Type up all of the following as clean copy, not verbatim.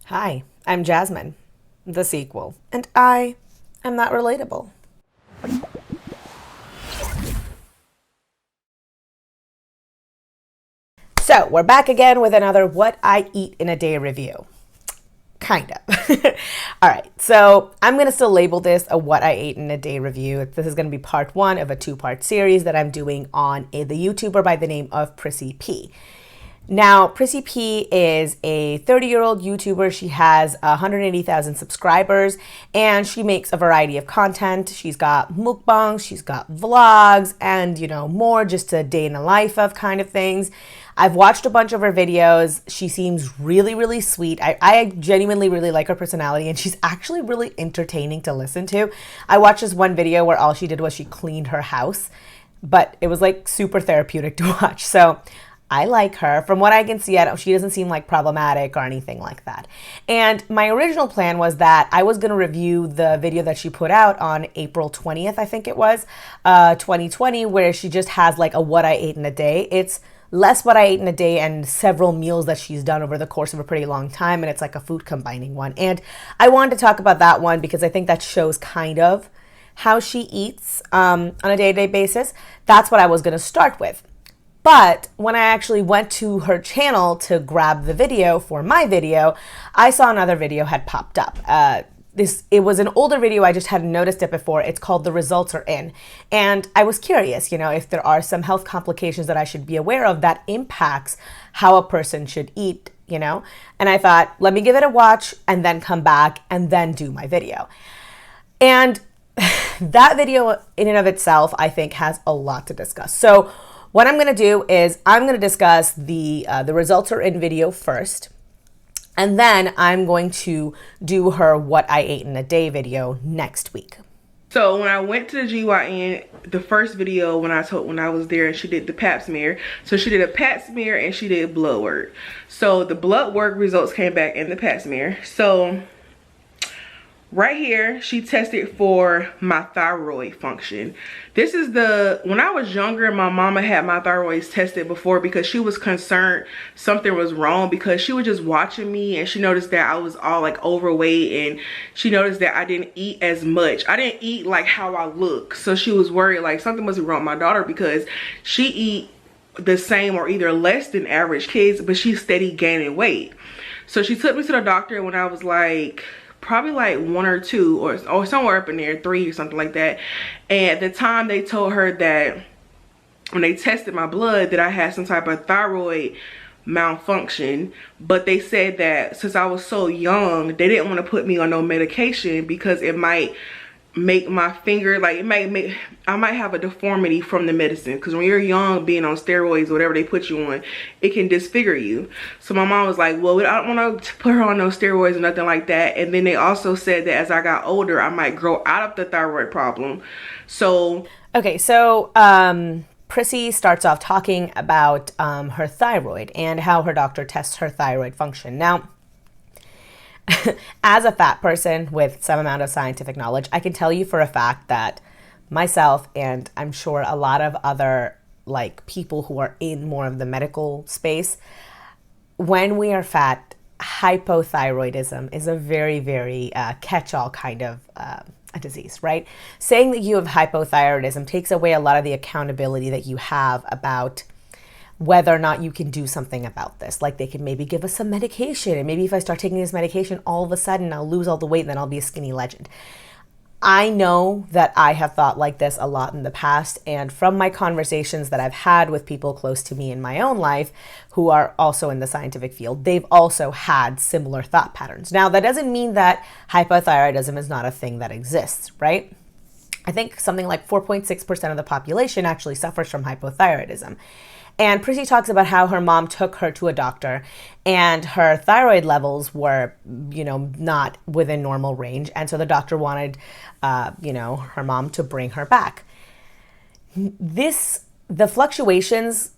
Hi, I'm Jasmine, the sequel, and I am not relatable. So, we're back again with another What I Eat in a Day review. Kind of. All right, so I'm going to still label this a What I Ate in a Day review. This is going to be part one of a two-part series that I'm doing on the YouTuber by the name of Prissy P. Now, Prissy P is a 30-year-old YouTuber. She has 180,000 subscribers, and she makes a variety of content. She's got mukbangs, she's got vlogs, and, more just a day in the life of kind of things. I've watched a bunch of her videos. She seems really, really sweet. I genuinely really like her personality, and she's actually really entertaining to listen to. I watched this one video where all she did was she cleaned her house, but it was like super therapeutic to watch. So I like her. From what I can see, she doesn't seem like problematic or anything like that. And my original plan was that I was going to review the video that she put out on April 20th, I think it was, 2020, where she just has like a what I ate in a day. It's less what I ate in a day and several meals that she's done over the course of a pretty long time. And it's like a food combining one. And I wanted to talk about that one because I think that shows kind of how she eats on a day-to-day basis. That's what I was going to start with. But when I actually went to her channel to grab the video for my video, I saw another video had popped up. It was an older video, I just hadn't noticed it before. It's called The Results Are In. And I was curious, if there are some health complications that I should be aware of that impacts how a person should eat, And I thought, let me give it a watch and then come back and then do my video. And that video in and of itself, I think, has a lot to discuss. So what I'm going to do is I'm going to discuss the results are in video first, and then I'm going to do her what I ate in a day video next week. So when I went to the GYN, the first video when I was there, and she did the pap smear. So she did a pap smear and she did blood work. So the blood work results came back in the pap smear. So right here, she tested for my thyroid function. This is when I was younger, my mama had my thyroids tested before because she was concerned something was wrong, because she was just watching me and she noticed that I was all like overweight, and she noticed that I didn't eat as much. I didn't eat like how I look. So she was worried like something must be wrong with my daughter because she eat the same or either less than average kids, but she's steady gaining weight. So she took me to the doctor when I was like probably like 1 or 2 or somewhere up in there, 3 or something like that. And at the time they told her that when they tested my blood that I had some type of thyroid malfunction, but they said that since I was so young, they didn't want to put me on no medication because it might make my finger, like I might have a deformity from the medicine, because when you're young, being on steroids, whatever they put you on, it can disfigure you. So my mom was like, well, I don't want to put her on no steroids or nothing like that. And then they also said that as I got older, I might grow out of the thyroid problem. So okay, so Prissy starts off talking about her thyroid and how her doctor tests her thyroid function. Now, as a fat person with some amount of scientific knowledge, I can tell you for a fact that myself, and I'm sure a lot of other like people who are in more of the medical space, when we are fat, hypothyroidism is a very, very catch-all kind of a disease, right? Saying that you have hypothyroidism takes away a lot of the accountability that you have about whether or not you can do something about this. Like they can maybe give us some medication, and maybe if I start taking this medication, all of a sudden I'll lose all the weight and then I'll be a skinny legend. I know that I have thought like this a lot in the past, and from my conversations that I've had with people close to me in my own life who are also in the scientific field, they've also had similar thought patterns. Now, that doesn't mean that hypothyroidism is not a thing that exists, right? I think something like 4.6% of the population actually suffers from hypothyroidism. And Prissy talks about how her mom took her to a doctor and her thyroid levels were, not within normal range. And so the doctor wanted, her mom to bring her back. The fluctuations,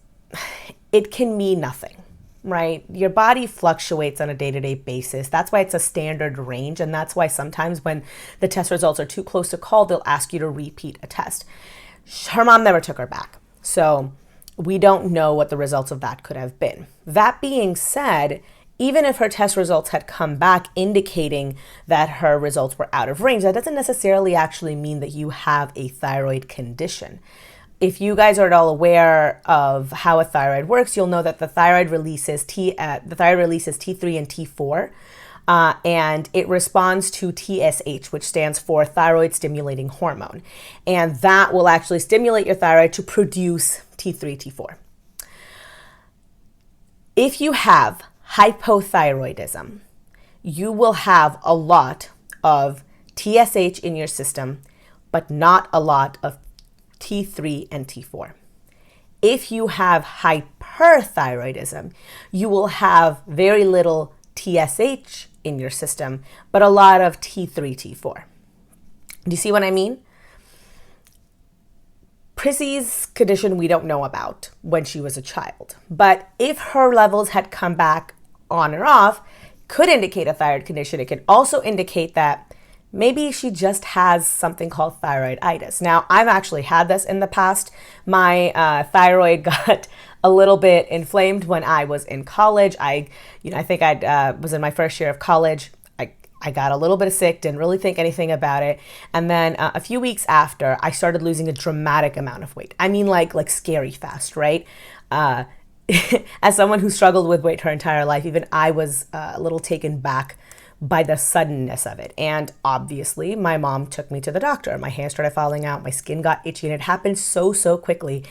it can mean nothing, right? Your body fluctuates on a day-to-day basis. That's why it's a standard range. And that's why sometimes when the test results are too close to call, they'll ask you to repeat a test. Her mom never took her back. So we don't know what the results of that could have been. That being said, even if her test results had come back indicating that her results were out of range, that doesn't necessarily actually mean that you have a thyroid condition. If you guys are at all aware of how a thyroid works, you'll know that the thyroid releases T3 and T4, and it responds to TSH, which stands for thyroid stimulating hormone, and that will actually stimulate your thyroid to produce T3, T4. If you have hypothyroidism, you will have a lot of TSH in your system, but not a lot of T3 and T4. If you have hyperthyroidism, you will have very little TSH in your system, but a lot of T3, T4. Do you see what I mean? Prissy's condition we don't know about when she was a child, but if her levels had come back on or off, could indicate a thyroid condition. It could also indicate that maybe she just has something called thyroiditis. Now, I've actually had this in the past. My thyroid got a little bit inflamed when I was in college. I think I was in my first year of college. I got a little bit sick, didn't really think anything about it. And then a few weeks after, I started losing a dramatic amount of weight. I mean, like scary fast, right? As someone who struggled with weight her entire life, even I was a little taken back by the suddenness of it. And obviously, my mom took me to the doctor. My hair started falling out, my skin got itchy, and it happened so quickly.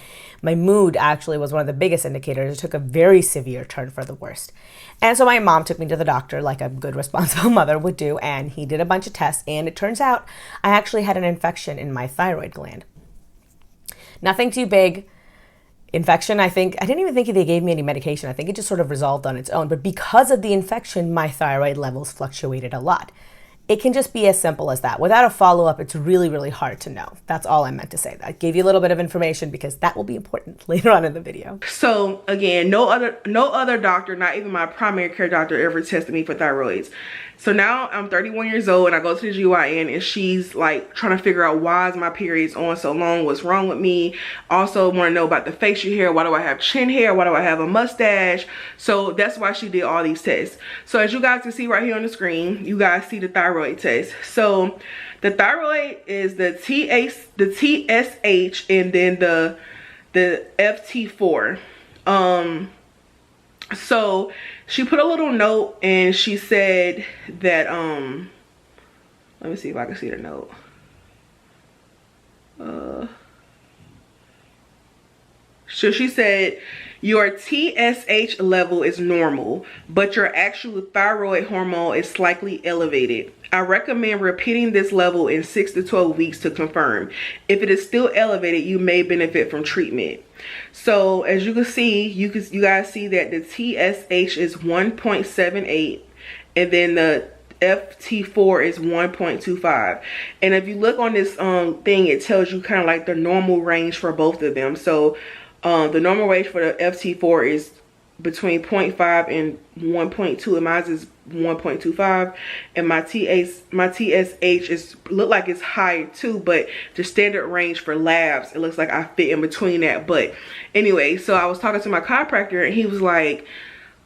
My mood actually was one of the biggest indicators. It took a very severe turn for the worst. And so my mom took me to the doctor like a good responsible mother would do, and he did a bunch of tests, and it turns out I actually had an infection in my thyroid gland. Nothing too big. Infection, I didn't even think they gave me any medication. I think it just sort of resolved on its own. But because of the infection, my thyroid levels fluctuated a lot. It can just be as simple as that. Without a follow-up, it's really hard to know. That's all I meant to say. I gave you a little bit of information because that will be important later on in the video. So again, no other doctor, not even my primary care doctor, ever tested me for thyroids. So now I'm 31 years old and I go to the GYN and she's like trying to figure out why is my periods on so long, what's wrong with me. Also want to know about the facial hair, why do I have chin hair, why do I have a mustache. So that's why she did all these tests. So as you guys can see right here on the screen, you guys see the thyroid test. So the thyroid is the TSH and then the FT4. So she put a little note and she said that let me see if I can see the note. So she said your TSH level is normal, but your actual thyroid hormone is slightly elevated. I recommend repeating this level in 6 to 12 weeks to confirm. If it is still elevated, you may benefit from treatment. So as you can see, you guys see that the TSH is 1.78 and then the FT4 is 1.25. And if you look on this thing, it tells you kind of like the normal range for both of them. So the normal range for the FT4 is between 0.5 and 1.2, and mine is 1.25, and my TSH is look like it's higher too, but the standard range for labs, it looks like I fit in between that. But anyway, so I was talking to my chiropractor and he was like,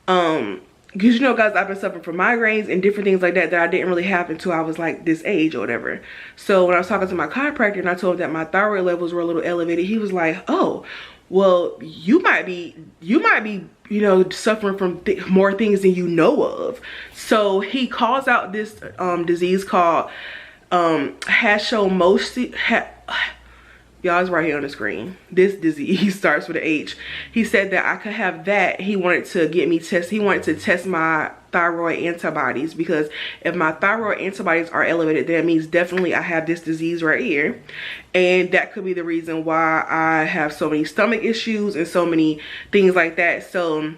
because you know guys, I've been suffering from migraines and different things like that I didn't really have until I was like this age or whatever. So when I was talking to my chiropractor and I told him that my thyroid levels were a little elevated, he was like, oh, well, you might be, you know, suffering from more things than you know of. So he calls out this disease called Hashimoto. Y'all, is right here on the screen. This disease starts with an H. He said that I could have that. He wanted to get me tested. He wanted to test my thyroid antibodies, because if my thyroid antibodies are elevated, that means definitely I have this disease right here. And that could be the reason why I have so many stomach issues and so many things like that. So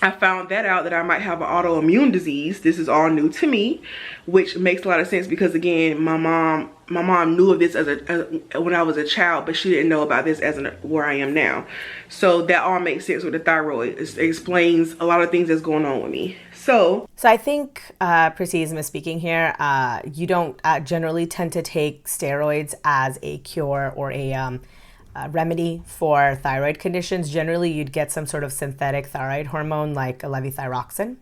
I found that out, that I might have an autoimmune disease. This is all new to me, which makes a lot of sense because again, my mom knew of this when I was a child, but she didn't know about this where I am now. So that all makes sense with the thyroid. It explains a lot of things that's going on with me. So I think Prissy is misspeaking here. You don't generally tend to take steroids as a cure or a remedy for thyroid conditions. Generally, you'd get some sort of synthetic thyroid hormone like levothyroxine.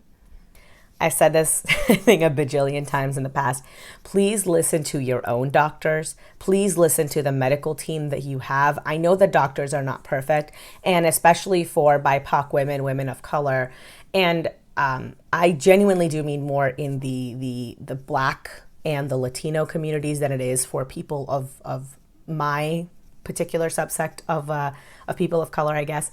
I said this, I think, a bajillion times in the past. Please listen to your own doctors. Please listen to the medical team that you have. I know that doctors are not perfect, and especially for BIPOC women, women of color. And I genuinely do mean more in the Black and the Latino communities than it is for people of my particular subsect of people of color, I guess.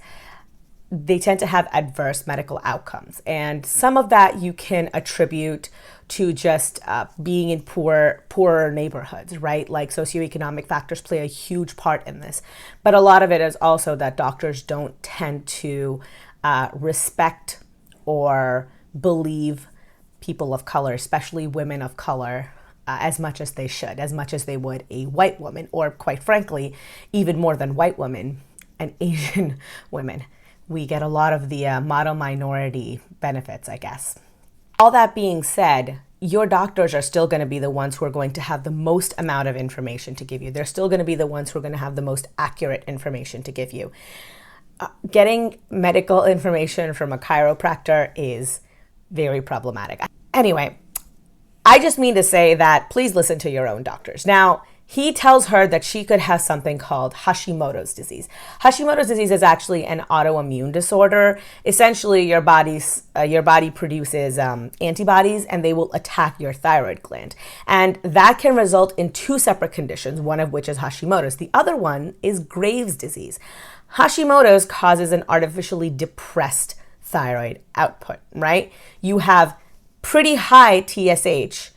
They tend to have adverse medical outcomes. And some of that you can attribute to just being in poorer neighborhoods, right? Like socioeconomic factors play a huge part in this. But a lot of it is also that doctors don't tend to respect or believe people of color, especially women of color, as much as they should, as much as they would a white woman, or quite frankly, even more than white women, an Asian women. We get a lot of the model minority benefits, I guess. All that being said, your doctors are still going to be the ones who are going to have the most amount of information to give you. They're still going to be the ones who are going to have the most accurate information to give you. Getting medical information from a chiropractor is very problematic. Anyway, I just mean to say that please listen to your own doctors. Now, he tells her that she could have something called Hashimoto's disease. Hashimoto's disease is actually an autoimmune disorder. Essentially, your body produces antibodies, and they will attack your thyroid gland. And that can result in two separate conditions, one of which is Hashimoto's. The other one is Graves' disease. Hashimoto's causes an artificially depressed thyroid output, right? You have pretty high TSH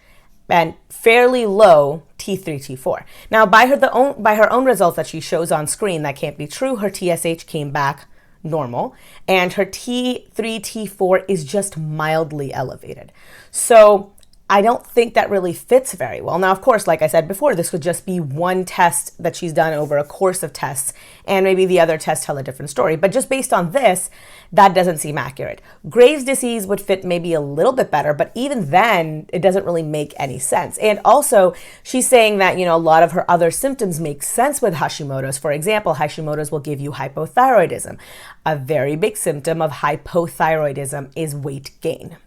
and fairly low T3, T4. Now, by her own results that she shows on screen, that can't be true. Her TSH came back normal, and her T3, T4 is just mildly elevated. So I don't think that really fits very well. Now, of course, like I said before, this could just be one test that she's done over a course of tests, and maybe the other tests tell a different story. But just based on this, that doesn't seem accurate. Graves' disease would fit maybe a little bit better, but even then, it doesn't really make any sense. And also, she's saying that, a lot of her other symptoms make sense with Hashimoto's. For example, Hashimoto's will give you hypothyroidism. A very big symptom of hypothyroidism is weight gain.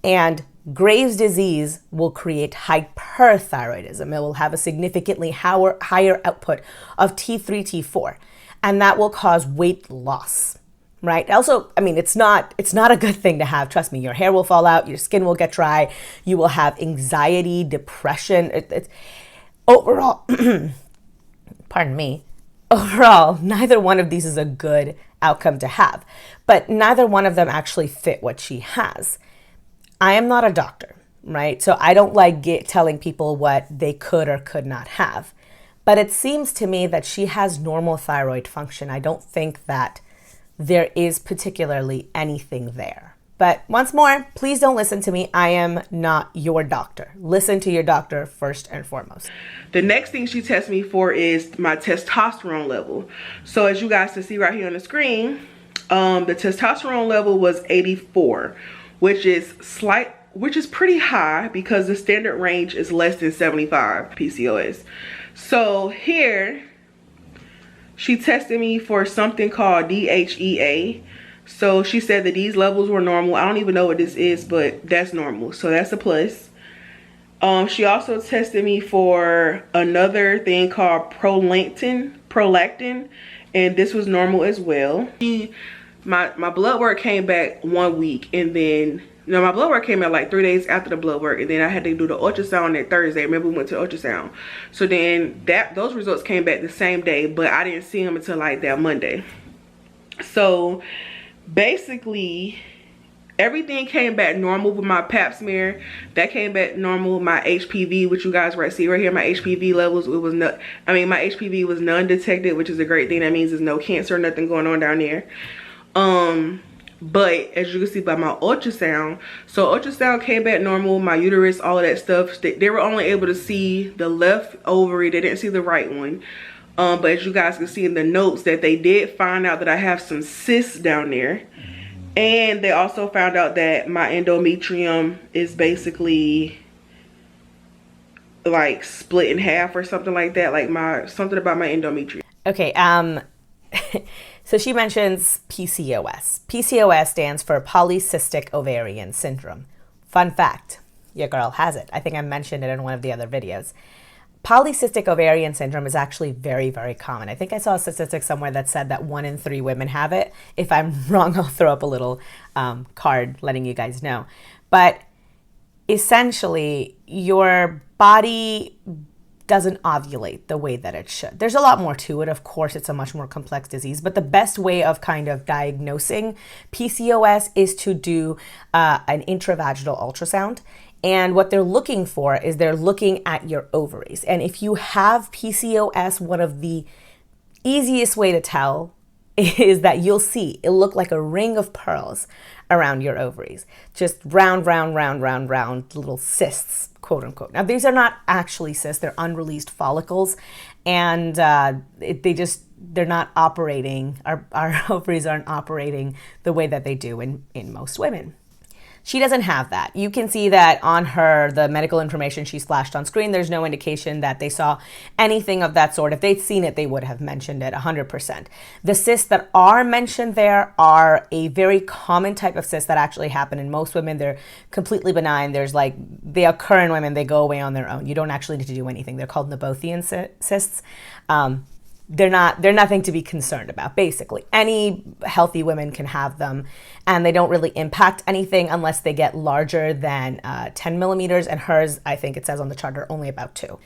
And Graves' disease will create hyperthyroidism. It will have a significantly higher output of T3, T4, and that will cause weight loss, right? Also, it's not a good thing to have. Trust me, your hair will fall out, your skin will get dry, you will have anxiety, depression. Overall, pardon me, overall, neither one of these is a good outcome to have, but neither one of them actually fit what she has. I am not a doctor, right? So I don't like telling people what they could or could not have. But it seems to me that she has normal thyroid function. I don't think that there is particularly anything there. But once more, please don't listen to me. I am not your doctor. Listen to your doctor first and foremost. The next thing she tests me for is my testosterone level. So as you guys can see right here on the screen, the testosterone level was 84. Which is pretty high because the standard range is less than 75 PCOS. So here, she tested me for something called DHEA. So she said that these levels were normal. I don't even know what this is, but that's normal. So that's a plus. She also tested me for another thing called prolactin, and this was normal as well. My blood work came back 1 week, and then my blood work came out like 3 days after the blood work, and then I had to do the ultrasound that Thursday. Remember, we went to the ultrasound. So then those results came back the same day, but I didn't see them until like that Monday. So basically everything came back normal with my pap smear. That came back normal. My HPV, which you guys see right here, my HPV levels, my HPV was non-detected, which is a great thing. That means there's no cancer or nothing going on down there. But as you can see by my ultrasound, so ultrasound came back normal, my uterus, all of that stuff. They were only able to see the left ovary, they didn't see the right one. But as you guys can see in the notes, that they did find out that I have some cysts down there. And they also found out that my endometrium is basically like split in half or something like that, like something about my endometrium. Okay, so she mentions PCOS. PCOS stands for polycystic ovarian syndrome. Fun fact, your girl has it. I think I mentioned it in one of the other videos. Polycystic ovarian syndrome is actually very, very common. I think I saw a statistic somewhere that said that 1 in 3 women have it. If I'm wrong, I'll throw up a little card letting you guys know. But essentially, your body doesn't ovulate the way that it should. There's a lot more to it. Of course, it's a much more complex disease, but the best way of kind of diagnosing PCOS is to do an intravaginal ultrasound. And what they're looking for is they're looking at your ovaries. And if you have PCOS, one of the easiest way to tell is that you'll see it look like a ring of pearls around your ovaries. Just round, round, round, round, round little cysts, quote unquote. Now, these are not actually cysts. They're unreleased follicles. And they're not operating, our ovaries aren't operating the way that they do in most women. She doesn't have that. You can see that on her, the medical information she splashed on screen, there's no indication that they saw anything of that sort. If they'd seen it, they would have mentioned it 100%. The cysts that are mentioned there are a very common type of cyst that actually happen in most women. They're completely benign. They occur in women, they go away on their own. You don't actually need to do anything. They're called Nabothean cysts. They're nothing to be concerned about, basically. Any healthy women can have them, and they don't really impact anything unless they get larger than 10 millimeters, and hers, I think it says on the chart, are only about 2.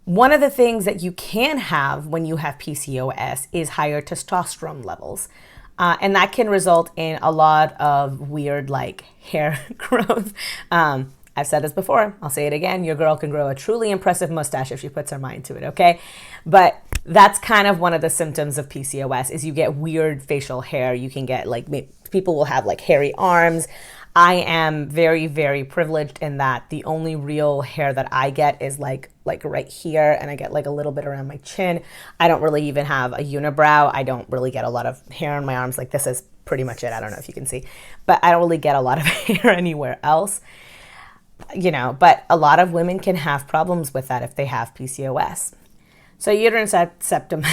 One of the things that you can have when you have PCOS is higher testosterone levels. And that can result in a lot of weird, like, hair growth. I've said this before. I'll say it again. Your girl can grow a truly impressive mustache if she puts her mind to it, okay? But that's kind of one of the symptoms of PCOS is you get weird facial hair. You can get, like, people will have, like, hairy arms. I am very, very privileged in that the only real hair that I get is, like right here, and I get, like, a little bit around my chin. I don't really even have a unibrow. I don't really get a lot of hair on my arms. Like, this is pretty much it. I don't know if you can see. But I don't really get a lot of hair anywhere else. You know, but a lot of women can have problems with that if they have PCOS. So uterine septum.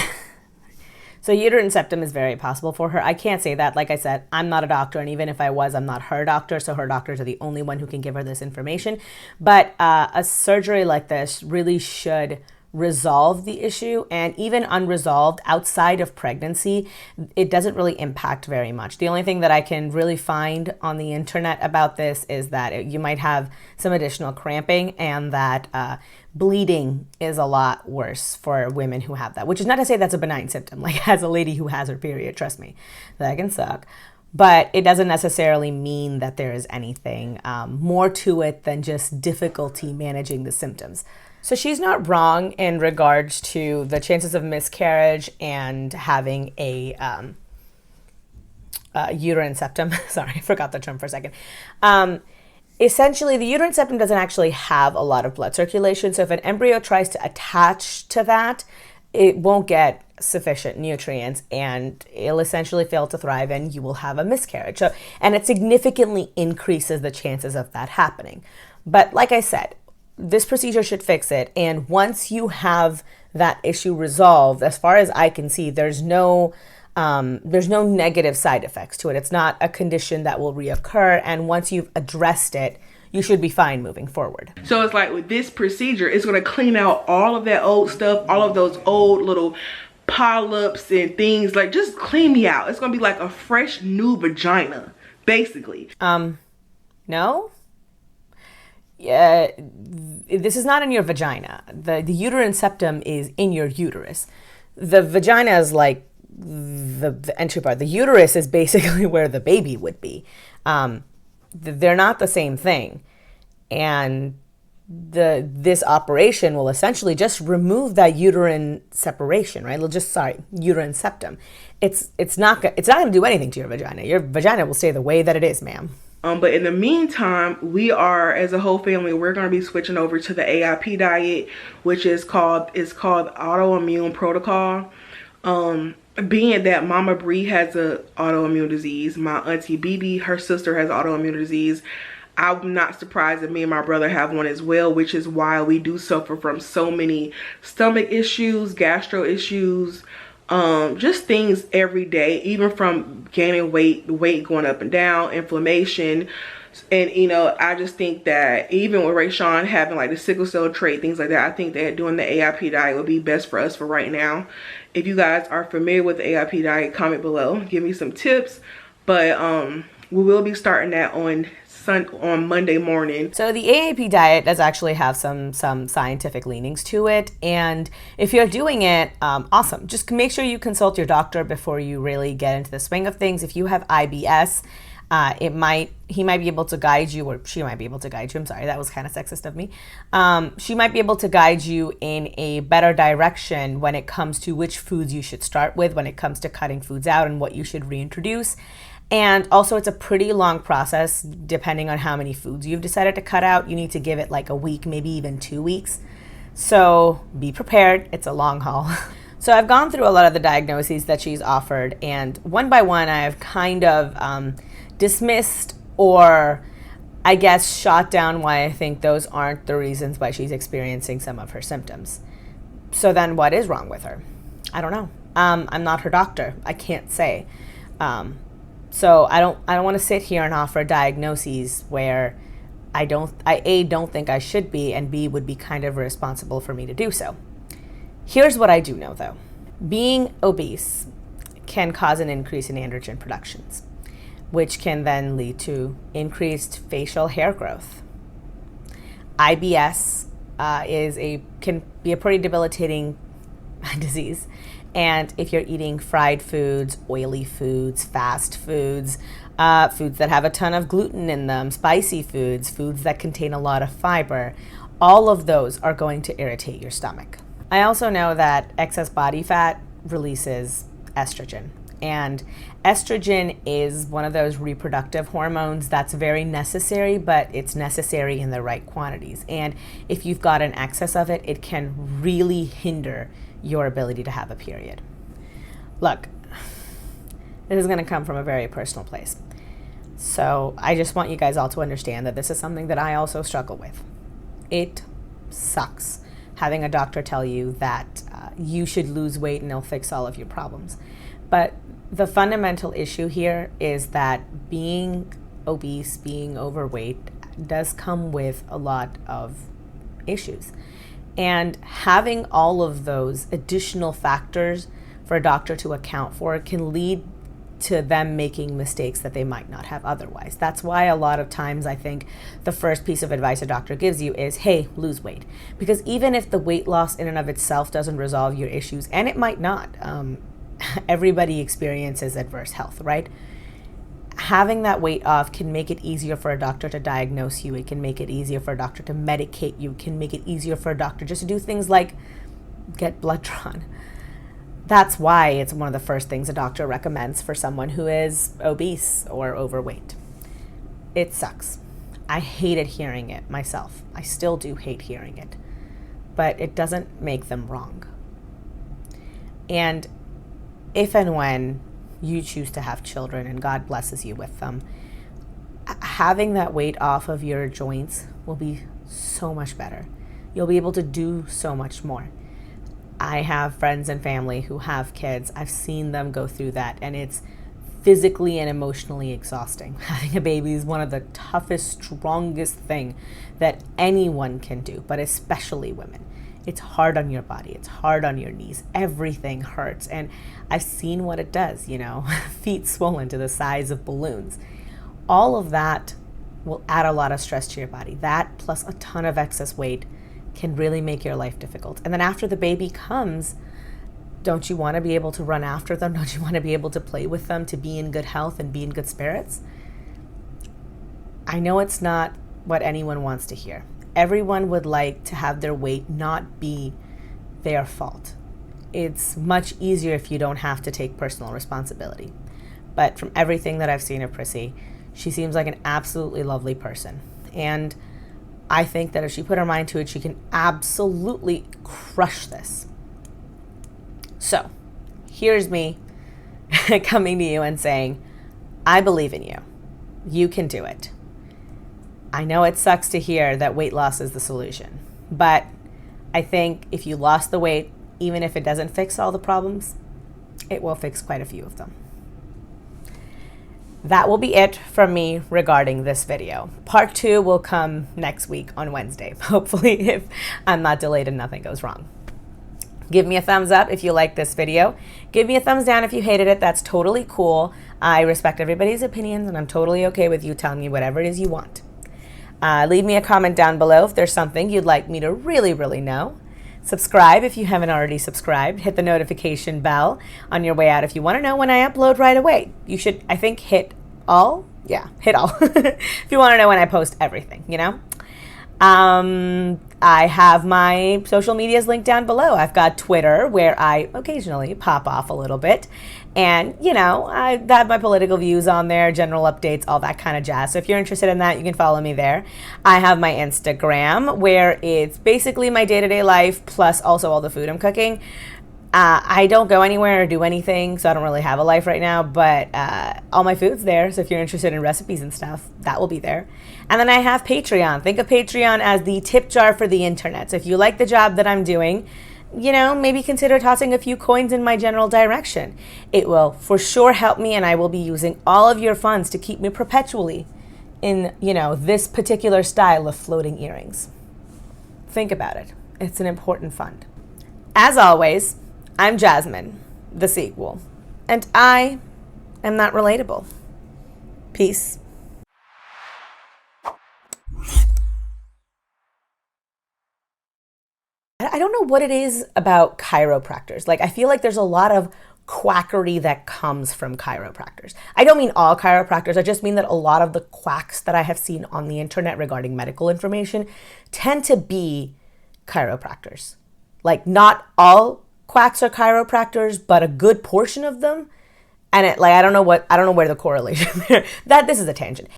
So uterine septum is very possible for her. I can't say that. Like I said, I'm not a doctor, and even if I was, I'm not her doctor. So her doctors are the only one who can give her this information. But a surgery like this really should resolve the issue, and even unresolved outside of pregnancy, it doesn't really impact very much. The only thing that I can really find on the internet about this is that you might have some additional cramping, and that bleeding is a lot worse for women who have that, which is not to say that's a benign symptom. Like, as a lady who has her period, trust me, that can suck. But it doesn't necessarily mean that there is anything more to it than just difficulty managing the symptoms. So she's not wrong in regards to the chances of miscarriage and having a uterine septum. Sorry, I forgot the term for a second. Essentially, the uterine septum doesn't actually have a lot of blood circulation. So if an embryo tries to attach to that, it won't get sufficient nutrients, and it'll essentially fail to thrive, and you will have a miscarriage. So, and it significantly increases the chances of that happening. But like I said, this procedure should fix it. And once you have that issue resolved, as far as I can see, there's no negative side effects to it. It's not a condition that will reoccur. And once you've addressed it, you should be fine moving forward. So it's like with this procedure, it's going to clean out all of that old stuff, all of those old little polyps and things. Like, just clean me out. It's going to be like a fresh new vagina, basically. No? Yeah, this is not in your vagina. The uterine septum is in your uterus. The vagina is like the entry part. The uterus is basically where the baby would be. They're not the same thing. And this operation will essentially just remove that uterine separation, right? Uterine septum. It's not going to do anything to your vagina. Your vagina will stay the way that it is, ma'am. But in the meantime, we are, as a whole family, we're going to be switching over to the AIP diet, which is called autoimmune protocol. Being that Mama Bree has a autoimmune disease, my auntie BB, her sister has autoimmune disease. I'm not surprised that me and my brother have one as well, which is why we do suffer from so many stomach issues, gastro issues, just things every day, even from gaining weight going up and down, inflammation. And you know, I just think that even with Rayshawn having like the sickle cell trait, things like that, I think that doing the AIP diet would be best for us for right now. If you guys are familiar with the AIP diet, comment below, give me some tips. But we will be starting that on Monday morning. So the AAP diet does actually have some scientific leanings to it, and if you're doing it, awesome. Just make sure you consult your doctor before you really get into the swing of things. If you have IBS, he might be able to guide you, or she might be able to guide you. I'm sorry, that was kind of sexist of me. She might be able to guide you in a better direction when it comes to which foods you should start with, when it comes to cutting foods out and what you should reintroduce. And also, it's a pretty long process depending on how many foods you've decided to cut out. You need to give it like a week, maybe even 2 weeks. So be prepared. It's a long haul. So I've gone through a lot of the diagnoses that she's offered, and one by one I've kind of dismissed, or I guess shot down why I think those aren't the reasons why she's experiencing some of her symptoms. So then what is wrong with her? I don't know. I'm not her doctor. I can't say. So I don't want to sit here and offer diagnoses where I A, don't think I should be, and B, would be kind of irresponsible for me to do so. Here's what I do know though. Being obese can cause an increase in androgen productions, which can then lead to increased facial hair growth. IBS can be a pretty debilitating disease. And if you're eating fried foods, oily foods, fast foods, foods that have a ton of gluten in them, spicy foods, foods that contain a lot of fiber, all of those are going to irritate your stomach. I also know that excess body fat releases estrogen. And estrogen is one of those reproductive hormones that's very necessary, but it's necessary in the right quantities. And if you've got an excess of it, it can really hinder your ability to have a period. Look, this is going to come from a very personal place. So I just want you guys all to understand that this is something that I also struggle with. It sucks having a doctor tell you that you should lose weight and it'll fix all of your problems. But the fundamental issue here is that being obese, being overweight, does come with a lot of issues. And having all of those additional factors for a doctor to account for can lead to them making mistakes that they might not have otherwise. That's why a lot of times I think the first piece of advice a doctor gives you is, hey, lose weight. Because even if the weight loss in and of itself doesn't resolve your issues, and it might not, everybody experiences adverse health, right? Having that weight off can make it easier for a doctor to diagnose you. It can make it easier for a doctor to medicate you. It can make it easier for a doctor just to do things like get blood drawn. That's why it's one of the first things a doctor recommends for someone who is obese or overweight. It sucks. I hated hearing it myself. I still do hate hearing it. But it doesn't make them wrong. And if and when you choose to have children and God blesses you with them, having that weight off of your joints will be so much better. You'll be able to do so much more. I have friends and family who have kids. I've seen them go through that, and it's physically and emotionally exhausting. Having a baby is one of the toughest, strongest thing that anyone can do, but especially women. It's hard on your body. It's hard on your knees. Everything hurts. And I've seen what it does, feet swollen to the size of balloons. All of that will add a lot of stress to your body. That plus a ton of excess weight can really make your life difficult. And then after the baby comes, don't you want to be able to run after them? Don't you want to be able to play with them, to be in good health and be in good spirits? I know it's not what anyone wants to hear. Everyone would like to have their weight not be their fault. It's much easier if you don't have to take personal responsibility. But from everything that I've seen of Prissy, she seems like an absolutely lovely person. And I think that if she put her mind to it, she can absolutely crush this. So, here's me coming to you and saying, I believe in you. You can do it. I know it sucks to hear that weight loss is the solution, but I think if you lost the weight, even if it doesn't fix all the problems, it will fix quite a few of them. That will be it from me regarding this video. Part 2 will come next week on Wednesday, hopefully, if I'm not delayed and nothing goes wrong. Give me a thumbs up if you like this video. Give me a thumbs down if you hated it. That's totally cool. I respect everybody's opinions, and I'm totally okay with you telling me whatever it is you want. Leave me a comment down below if there's something you'd like me to really know. Subscribe if you haven't already subscribed. Hit the notification bell on your way out if you want to know when I upload right away. You should, I think, hit all. Yeah, hit all. If you want to know when I post everything, you know. I have my social medias linked down below. I've got Twitter, where I occasionally pop off a little bit. And, you know, I have my political views on there, general updates, all that kind of jazz. So if you're interested in that, you can follow me there. I have my Instagram, where it's basically my day-to-day life, plus also all the food I'm cooking. I don't go anywhere or do anything, so I don't really have a life right now, but all my food's there. So if you're interested in recipes and stuff, that will be there. And then I have Patreon. Think of Patreon as the tip jar for the internet. So if you like the job that I'm doing, you know, maybe consider tossing a few coins in my general direction. It will for sure help me, and I will be using all of your funds to keep me perpetually in, you know, this particular style of floating earrings. Think about it. It's an important fund. As always, I'm Jasmine, the sequel, and I am not relatable. Peace. I don't know what it is about chiropractors. Like, I feel like there's a lot of quackery that comes from chiropractors. I don't mean all chiropractors. I just mean that a lot of the quacks that I have seen on the internet regarding medical information tend to be chiropractors. Like, not all quacks are chiropractors, but a good portion of them. And it, like, I don't know where the correlation there. This is a tangent.